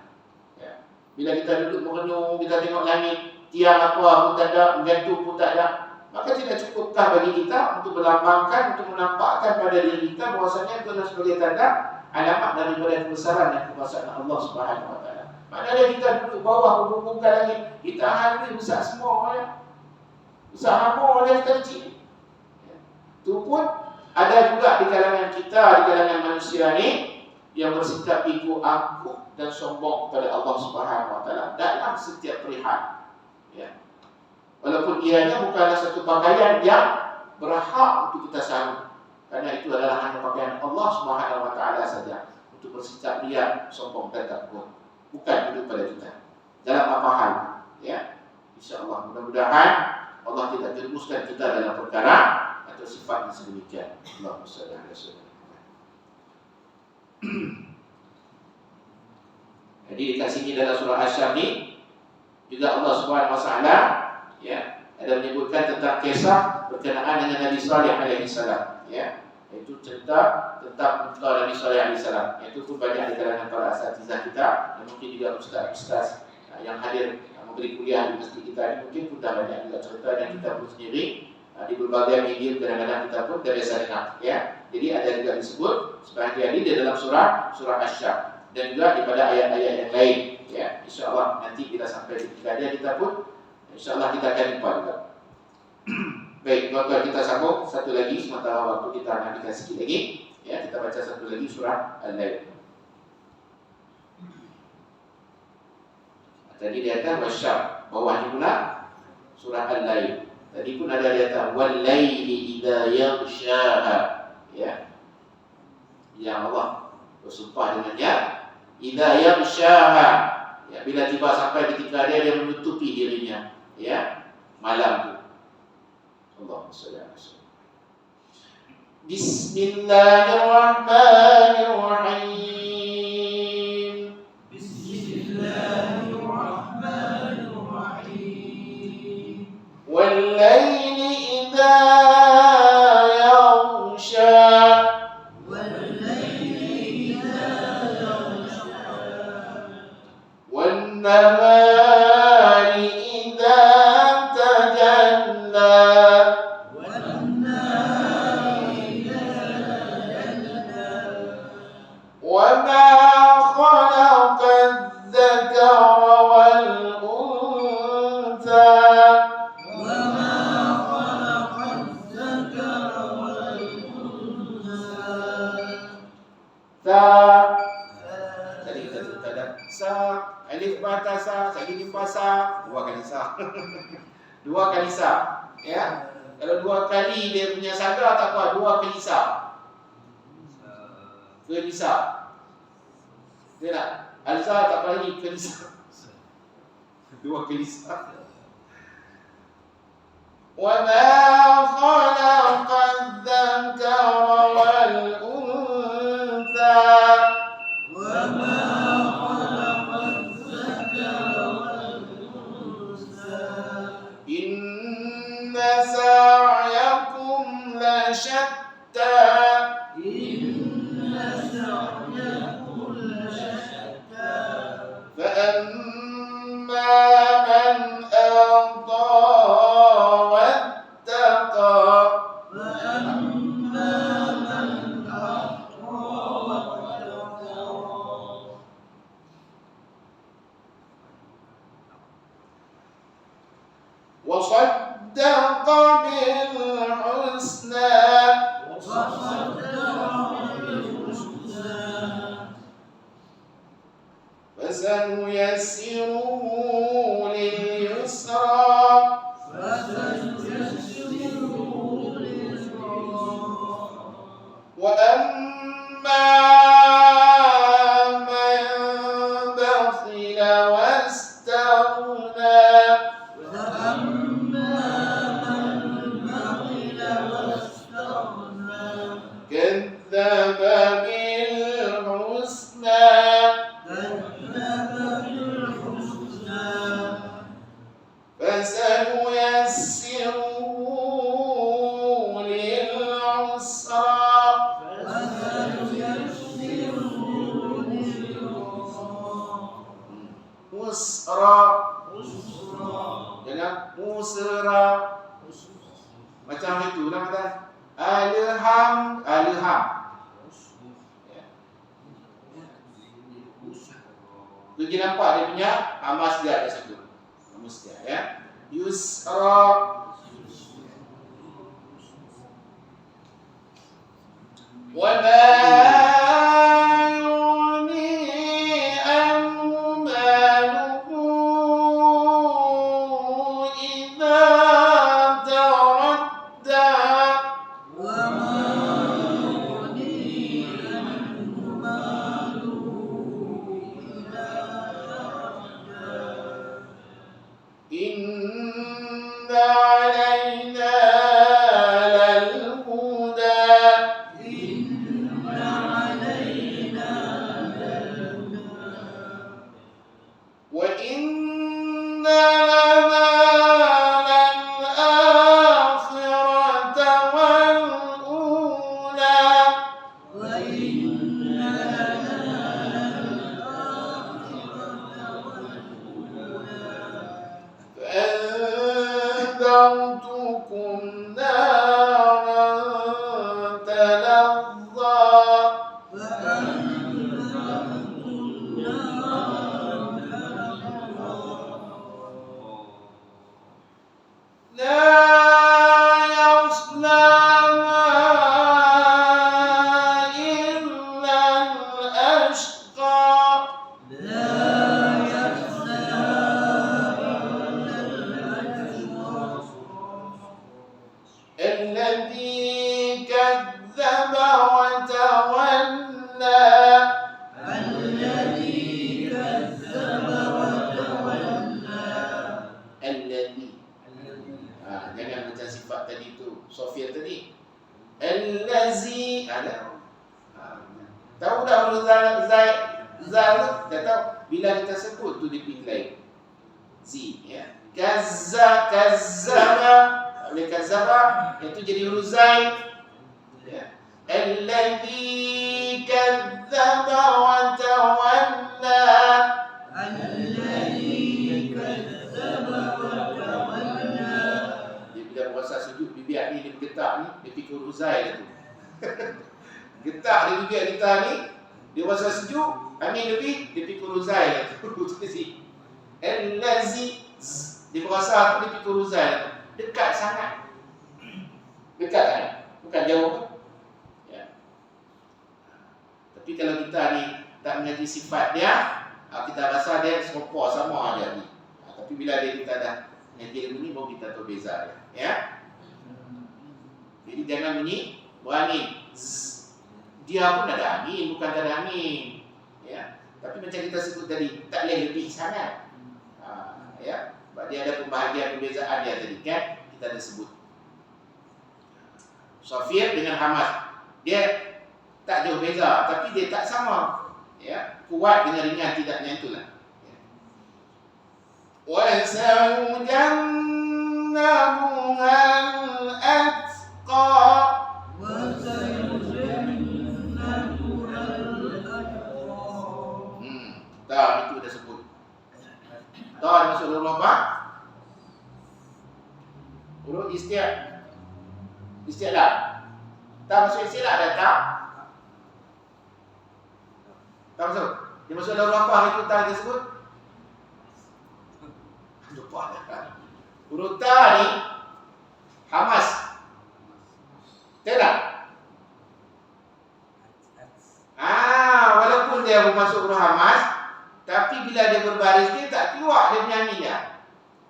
[SPEAKER 1] Ya. Bila kita duduk merenung, kita tengok langit, tiang apa pun tak ada, gantung pun tak ada, maka tidak cukupkah bagi kita untuk melambangkan, untuk menampakkan pada diri kita bahwasanya itu adalah sebagai tanda alamat daripada kebesaran dan kekuasaan Allah Subhanahu wa taala. Maknanya kita duduk bawah pembukaan langit, kita hari besar semua ya. Besar hampa yang kita kecil. Itu pun ada juga di kalangan kita, di kalangan manusia ni yang bersikap ego, angkuh dan sombong kepada Allah Subhanahu wa taala dalam setiap perihal. Ya. Walaupun ianya bukanlah satu pakaian yang berhak untuk kita sarung. Karena itu adalah hanya pakaian Allah Subhanahu wa taala saja untuk bersikap ria, sombong dan takbur. Bukan hidup pada kita dalam apa hal, ya. InsyaAllah mudah-mudahan Allah tidak jerumuskan kita dalam perkara atau sifat yang sedemikian. Allahumma shalli ala sayyidina. Jadi dekat sini dalam surah Asy-Syams ni juga Allah Subhanahu wa taala ya ada menyebutkan tentang kisah berkenaan dengan Nabi Saleh alaihi salam ya, iaitu cerita tentang mentor Nabi Saleh alaihi salam. Itu pun banyak di kalangan para asatizah kita dan mungkin juga ustaz-ustaz yang hadir yang memberi kuliah di masjid kita ini mungkin pun dah banyak juga cerita dan kita pun sendiri di berbagai media kadang-kadang kita pun dah biasa dengar ya. Jadi ada juga disebut sebahagian ini di dalam surah Asy-Syams dan juga daripada ayat-ayat yang lain ya. InsyaAllah nanti kita sampai ketika dia kita pun InsyaAllah kita akan jumpa juga. Baik, tuan-tuan kita sambung satu lagi sementara waktu kita habiskan sikit lagi ya, kita baca satu lagi surah Al-Lail. Tadi dia kata wasyam, bawahnya pula surah Al-Lail. Tadi pun ada dia kata wal-laili idza yaghshaha ya. Ya Allah bersumpah dengannya idza yaghshaha ya, bila tiba sampai ketika dia menutupi dirinya ya malam tu. Allahumma shalli ala sayyidina. Bismillahirrahmanirrahim.
[SPEAKER 2] Bismillahirrahmanirrahim.
[SPEAKER 1] Wal-laili idza yaghsha.
[SPEAKER 2] Wal-laili idza yaghsha.
[SPEAKER 1] Wan-nahari idza tajalla.
[SPEAKER 2] Wan-nahari idza tajalla.
[SPEAKER 1] وما خلق الذكر والأنثى
[SPEAKER 2] وما خلق الذكر والأنثى.
[SPEAKER 1] Tadi kita cerita dah sa, alif bata sa, tadi limpa sa, dua kali sa. Dua kali sa, ya. Kalau dua kali dia punya saga tak apa, dua kali sa. Kelisa. Dia nak alza tak apa lagi kelisa. Dua kelisa. Wa ma khalaqa adh-dhakara wal untha.
[SPEAKER 2] وما خلق الذكر والأنثى.
[SPEAKER 1] Inna sa'yakum la shatta.
[SPEAKER 2] إن سعيكم لشتى.
[SPEAKER 1] فأما من أعطى واتقى.
[SPEAKER 2] فأما من أعطى واتقى.
[SPEAKER 1] وصدق بالحسنى.
[SPEAKER 2] وصدق بالحسنى.
[SPEAKER 1] فسنيسره لليسرى.
[SPEAKER 2] فسنيسره لليسرى.
[SPEAKER 1] وأما من بخل واستغنى.
[SPEAKER 2] وأما من بخل واستغنى.
[SPEAKER 1] كذب بالحسنى.
[SPEAKER 2] كذب بالحسنى.
[SPEAKER 1] فسنيسره للعسرى.
[SPEAKER 2] فسنيسره لليسرى.
[SPEAKER 1] Musra.
[SPEAKER 2] عسرا.
[SPEAKER 1] Jangan musra. Macam itu lah kata. Alham. Ya. Pergi nampak dia punya hamas dia ada satu. Hamas dia ya. Yusra. Wa ma yughni anhu maluhu idza taradda.
[SPEAKER 2] وما يغني عنه ماله إذا تردى.
[SPEAKER 1] إن لا يصلاها إلا الأشقى الذي كذب وتولى الذي jangan macam sifat tadi tu Sofia tadi allazi ada tahu tak huruf zal dah tahu bila kita sebut tu dia pilih lain zi ya kazzaba boleh kazzaba itu jadi huruf zai ya allazi kadzdzaba wa tawalla dia bila berasa sujud bibir ni dia bergetar ni dia fikir huruf zai dah tu getar di bibir kita ni dia berasa sejuk angin lebih dia fikir huruf zai dah tu allazi dia berasa tu dia fikir huruf zai dah tu dekat sangat bukan jauh ya. Tapi kalau kita ni tak mengerti sifat dia kita rasa dia serupa sama aja ni tapi bila dia kita dah mengerti ilmu ni baru kita tahu beza dia ya. Jadi jangan bunyi berangin dia pun ada angin bukan tak ada angin ya. Tapi macam kita sebut tadi tak boleh lebih sangat ya. Sebab dia ada pembahagian perbezaan dia tadi kan kita ada sebut Sofir dengan Hamas dia tak jauh beza tapi dia tak sama ya kuat dengan ringan tidaknya itulah ya. Wa sayujannabuhal atqa tak itu dah sebut tak ada masuk huruf apa huruf isti'la tak masuk isti'la dah tak masuk dia masuk dalam huruf apa itu tak disebut lupa dah huruf ta ni Hamas tidak walaupun dia masuk huruf Hamas tapi bila dia berbaris dia tak keluar dia punya angin dia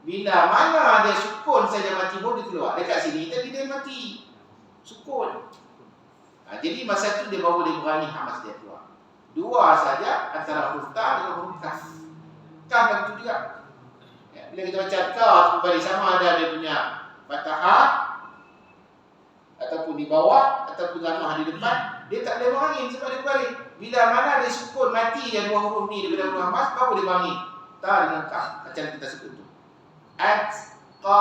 [SPEAKER 1] bila mana dia sukun saja mati baru dia keluar dekat sini tapi dia mati sukun jadi masa tu dia baru dia berani Hamas dia keluar dua saja antara huruf ta dengan huruf kaf begitu juga ya, bila kita baca kaf berbalik sama ada dia punya fathah ataupun di bawah ataupun lamah di depan dia tak boleh berangin sebab dia berbalik bila mana dia sukun mati yang dua huruf ni daripada huruf Hamas baru dia berangin ta dengan kaf macam kita sebut tu atqa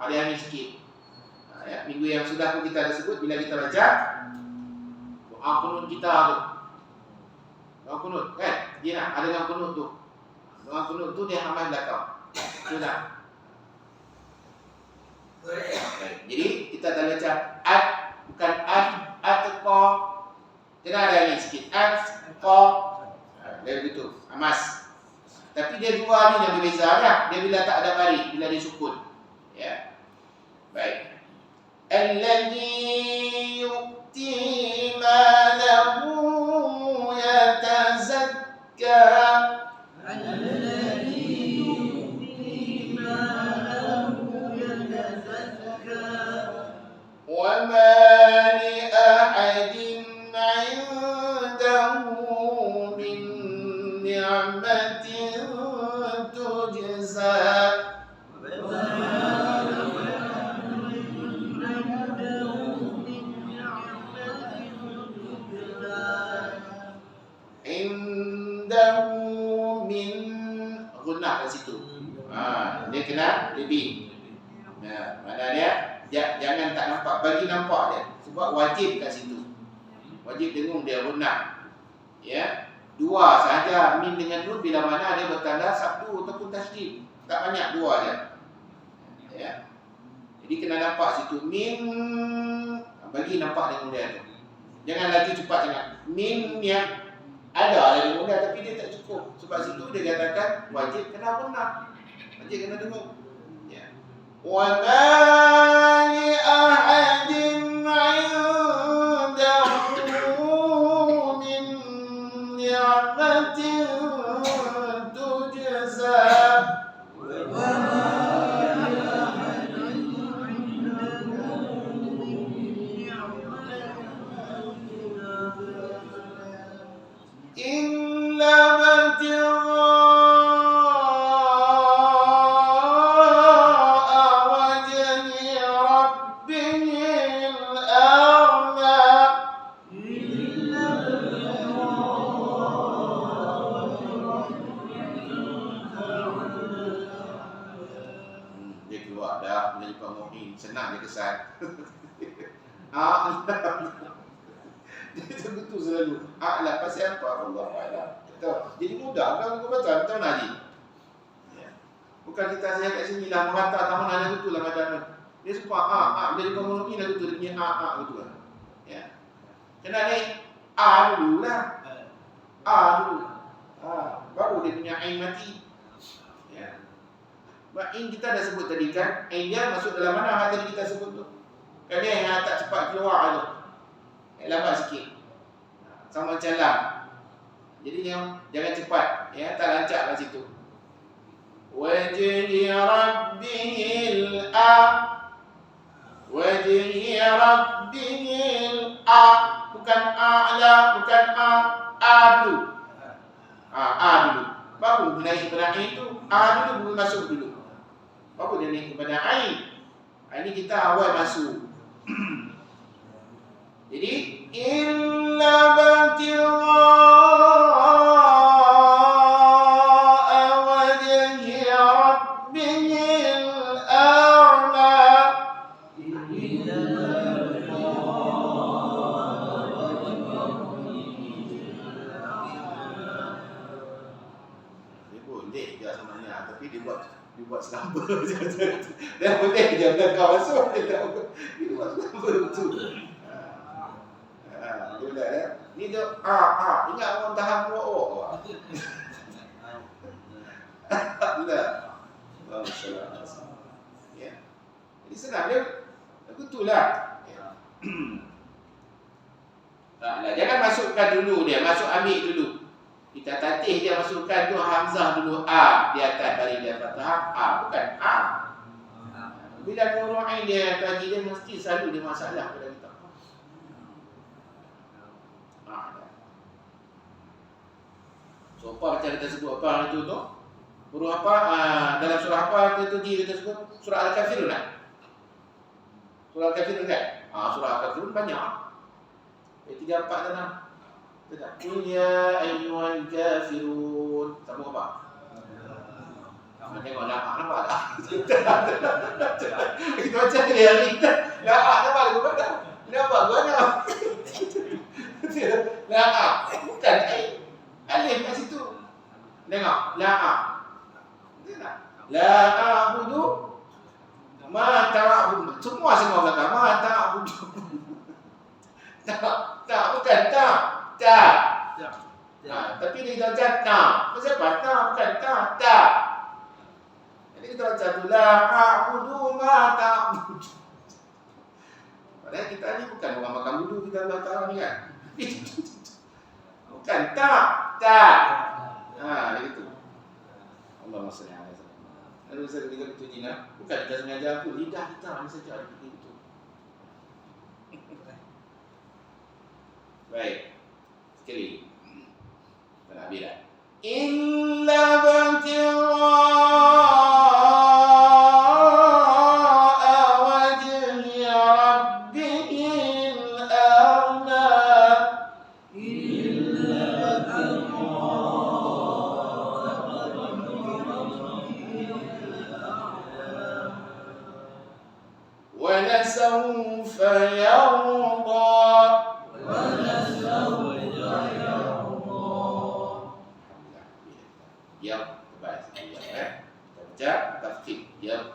[SPEAKER 1] ada angin sikit ya, minggu yang sudah pun kita ada sebut bila kita baca doa kunut kita tu doa kunut kan dia nak ada doa kunut tu doa kunut tu dia Hamas belakang sudah jadi kita dah baca at bukan atqa kena ada angin sikit atqa dia begitu Hamas tapi dia dua ni yang berbeza lah. Dia bila tak ada baris, bila dia sukun. Ya. Baik. Alladhi yu'ti malahu yatazakka.
[SPEAKER 2] Alladhi yu'ti malahu yatazakka.
[SPEAKER 1] Wa ma li ahadin 'indahu min ni'matin indahu min gunnah kat situ dia kena lebih maknanya jangan tak nampak bagi nampak dia sebab wajib kat situ wajib dengung dia gunnah ya dua sahaja min dengan nun bila mana dia bertanda sabdu ataupun tasydid tak banyak dua aja ya jadi kena nampak situ min bagi nampak dengan dia tu jangan lagi cepat sangat min ya Ada lagi modal tapi dia tak cukup. Sebab situ dia katakan wajib kena pernah. Wajib kena dengar. Ya. Wa ma li ahadin 'indahu min ni'matin tujza. إلا ابتغاء وجه ربه الأعلى. Dia keluar dah bila jumpa Mu'in, senang dia kesan. Dia betul selalu. A'la pasal apa? Allah A'la. Jadi mudah kan kau baca tahu Nabi. Ya. Bukan kita saya kat sini lah mengata tahu Nabi betul lah kadang. Dia suka bila jumpa Mu'in lah betul dia punya betul lah. Ya. Kena naik dulu lah. Dulu. Baru dia punya ain mati. Ya. Ain kita dah sebut tadi kan, ain dia masuk dalam mana tadi kita sebut tu. Kan dia yang tak cepat keluar tu. Lambat sikit. Sama macam lam. Jadi jangan cepat, ya, tak lancak kat situ. Wajhi rabbihil wajhi rabbihil bukan a'la, bukan dulu. Dulu. Baru naik kepada ain tu, dulu baru masuk dulu. Baru dia naik kepada ain. Ini kita awal masuk. Jadi illa batigha'a wajhi rabbihil a'la. Dia boleh je sebenarnya, tapi dia buat selamba je. Dia boleh je bila kau masuk dia buat selamba betul. Dia dah. Ni dia ingat orang tahan buat Alhamdulillah. Ya. Jadi senang dia betul lah. Ya. Jangan masukkan dulu dia, ambil dulu. Kita tatih dia masukkan tu hamzah dulu di atas balik dia fathah bukan Bila nurul ain dia tadi dia mesti selalu dia masalah pada kita. So apa macam kita sebut apa itu tu? Huruf apa dalam surah apa itu kita sebut? Surah Al-Kafirun kan? Surah Al-Kafirun kan? Surah Al-Kafirun banyak. 3-4 tanah. Tidak. Qul ya ayyuhal kafirun. Sama apa? Tengok nampak tak? Itu macam dia hari kita. Nampak lagu mana? Nampak mana? Bukan alif kat situ. Tengok, la a'budu ma ta'budu. Semua belakang ma ta'budu. Tak, bukan tak. Tapi dia baca tak. Pasal apa? Tak, bukan tak. Jadi kita baca tu la a'budu ma ta'budu. Padahal kita ni bukan orang makan budu kita Allah Ta'ala ni kan. Bukan tak. Itu. Allahumma salli alaihi wasallam. Lalu saya kata itu Jina, bukan kita sengaja aku, lidah kita ni saja ada begitu. Baik. Sekali. Tak bila. Illa batigha'a wajhi rabbihil a'la. ولسوف يرضى. Yang terbaik kita baca tafsir yang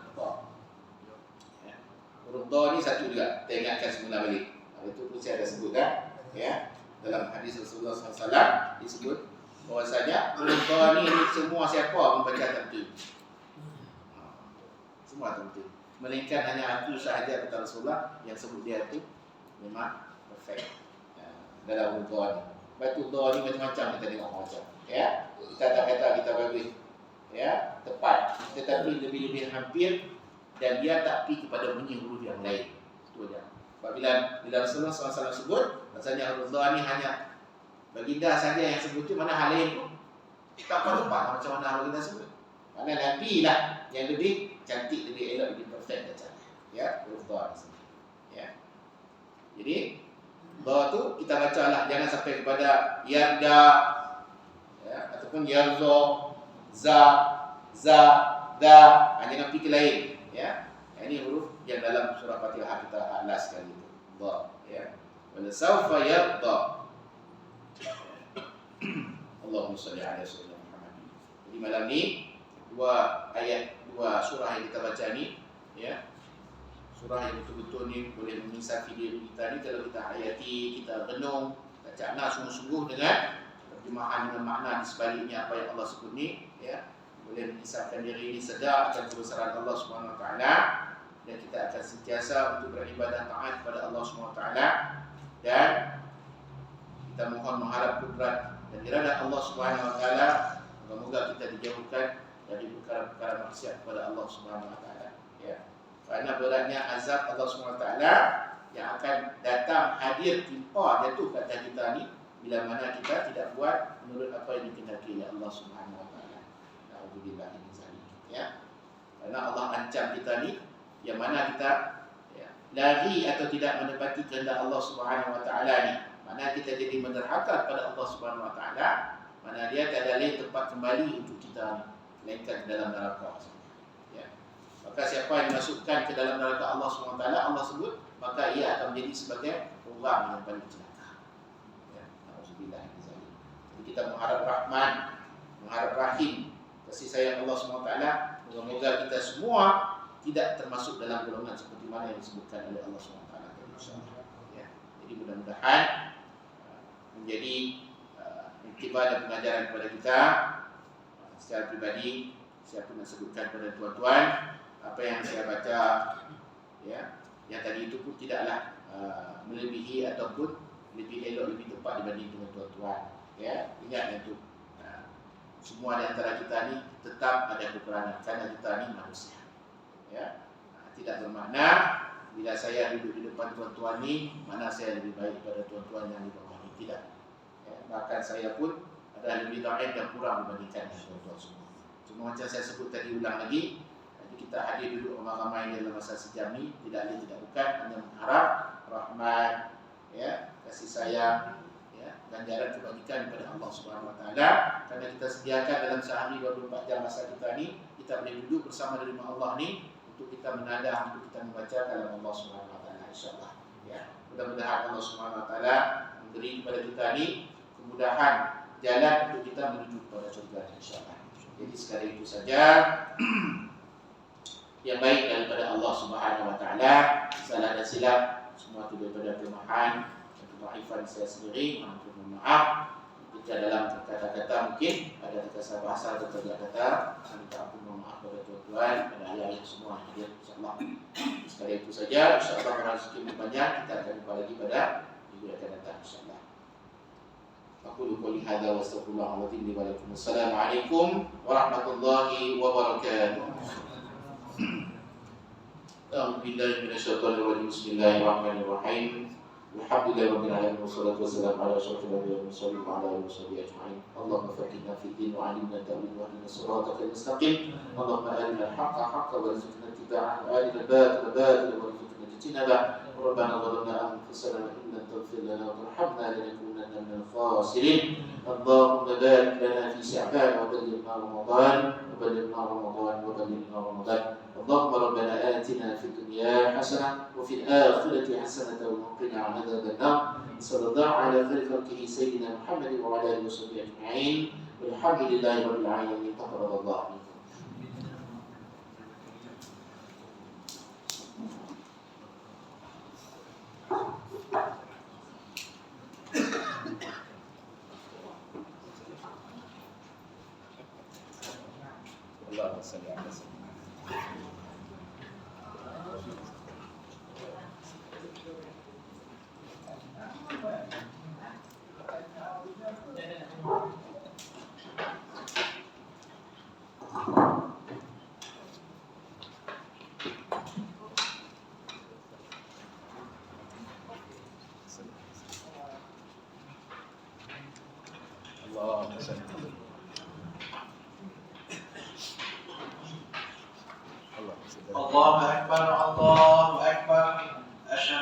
[SPEAKER 1] huruf dha ni satu juga. Kita ingatkan semula balik. Itu pun saya ada sebut kan? Ya.
[SPEAKER 3] Dalam hadis Rasulullah SAW disebut bahwasanya Ramadan ini semua siapa membaca tertib. Semua tertib. Melainkan hanya aku sahaja kata Rasulullah yang sebut dia itu memang perfect dalam Ramadan. Batu doa ni macam-macam kita tengok macam. Ya, kita tak kata kita bagus. Ya, tepat. Tetapi lebih-lebih hampir dan dia tak pergi kepada bunyi huruf yang lain. Itu aja. Apabila Rasulullah SAW sebut, rasanya Ramadan ni hanya baginda saja yang sebut itu, mana hal lain pun tak apa-apa macam mana baginda sebut. Mana Nabi lah yang lebih cantik, lebih elok, lebih perfect bacanya. Ya, Ramadan. Ya. Jadi doa tu kita bacalah, jangan sampai kepada yarda ya, ataupun yarzo, za, da, jangan pergi ke lain ya. Ini huruf yang dalam surah Fatihah kita alas sekali itu. Dha ya. Wala sawfa yarda. Allahumma shalli ala sayyidina Muhammad. Jadi malam ni dua surah yang kita baca ni ya. Surah yang betul-betul ni boleh menginsafi diri kita ni kalau kita hayati, kita renung, kita cakna sungguh-sungguh dengan terjemahan dengan makna di sebaliknya apa yang Allah sebut ni ya, boleh mengisahkan diri ini sedar akan kebesaran Allah Subhanahu Wa Taala dan kita akan sentiasa untuk beribadah taat kepada Allah Subhanahu Wa Taala dan kita mohon mengharap kudrat dan irada Allah Subhanahu Wa Taala. Semoga kita dijauhkan dari perkara-perkara maksiat kepada Allah Subhanahu Wa Taala ya. Kerana beratnya azab Allah SWT yang akan datang hadir timpa jatuh ke atas kita ni bila mana kita tidak buat menurut apa yang dikehendaki oleh Allah SWT. Alhamdulillah ini zalik ya. Kerana Allah ancam kita ni yang mana kita ya, lari atau tidak menepati kehendak Allah SWT ni. Mana kita jadi menderhaka kepada Allah SWT, mana dia tiada lain tempat kembali untuk kita melainkan dalam neraka. Maka siapa yang dimasukkan ke dalam neraka Allah SWT, Allah sebut, maka ia akan menjadi sebagai orang yang paling celaka. Ya, alhamdulillah. Jadi kita mengharap rahman, mengharap rahim, kasih sayang Allah SWT. Moga-moga kita semua tidak termasuk dalam golongan seperti mana yang disebutkan oleh Allah SWT. Ya, jadi mudah-mudahan menjadi iktibar dan pengajaran kepada kita secara pribadi. Saya pun nak sebutkan kepada tuan-tuan, apa yang saya baca ya, yang tadi itu pun tidaklah melebihi ataupun lebih elok, lebih tepat dibanding dengan tuan-tuan ya. Ingat itu semua di antara kita ni tetap ada kekurangan kerana kita ni manusia ya. Tidak bermakna bila saya duduk di depan tuan-tuan ni mana saya lebih baik daripada tuan-tuan yang di bawah ni, tidak ya. Bahkan saya pun ada lebih dhaif dan kurang dibandingkan dengan tuan-tuan semua. Cuma macam saya sebut tadi, ulang lagi, kita hadir duduk ramai-ramai dalam masa sejam ni tidak lain tidak bukan hanya mengharap rahmat ya, kasih sayang ya, ganjaran kebajikan daripada Allah Subhanahu Wa Taala. Kerana kita sediakan dalam sehari 24 jam masa kita ni, kita boleh duduk bersama di rumah Allah ni untuk kita menadah, untuk kita membaca kalam Allah Subhanahu Wa Taala, insyaallah ya. Mudah-mudahan Allah Subhanahu Wa Taala memberi kepada kita ni kemudahan jalan untuk kita menuju kepada surga, insyaallah. Jadi sekali itu saja yang baik daripada Allah Subhanahu Wa Taala. Salah dan silap semua itu daripada kelemahan dan kemaifan saya sendiri. Mohon maaf jika dalam kata-kata mungkin ada terkasar bahasa atau terlihat kata. Minta ampun, mohon maaf kepada tuan-tuan, pada ayah semua yang hadir, insyaallah. Sekali itu saja, insyaallah kalau rezeki banyak kita akan jumpa lagi pada minggu yang akan datang, insyaallah. Aku qouli hadza wa astaghfirullahaladzim li wa lakum. Assalamualaikum warahmatullahi wabarakatuh. A'udzu billahi minasyaitonir rajim. Bismillahirrahmanirrahim. Alhamdulillahi rabbil alamin wassalatu wassalamu ala asyrofil anbiya'i wal mursalin wa ala alihi washabihi ajma'in. Allahumma faqihna fid din wa 'allimna ta'wil wa hdina siratal mustaqim. Allahumma arina al-haqqa haqqan warzuqna ittiba'ahu wa arina al-batila batilan warzuqna ijtinabah. Rabbana zalamna anfusana wa in lam taghfir lana wa tarhamna lanakunanna minal khasirin. Allahumma barik lana fi Sya'ban wa ballighna Ramadan wa ballighna Ramadan wa ballighna Ramadan. اللهم ربنا آتنا في الدنيا حسنة وفي الآخرة حسنة وقنا عذاب النار. صلى الله على خير خلقه سيدنا محمد وعلى آله وصحبه أجمعين والحمد لله رب العالمين. تقبل الله منكم. اللهم صل على سيدنا اللهم صل
[SPEAKER 1] الله أكبر الله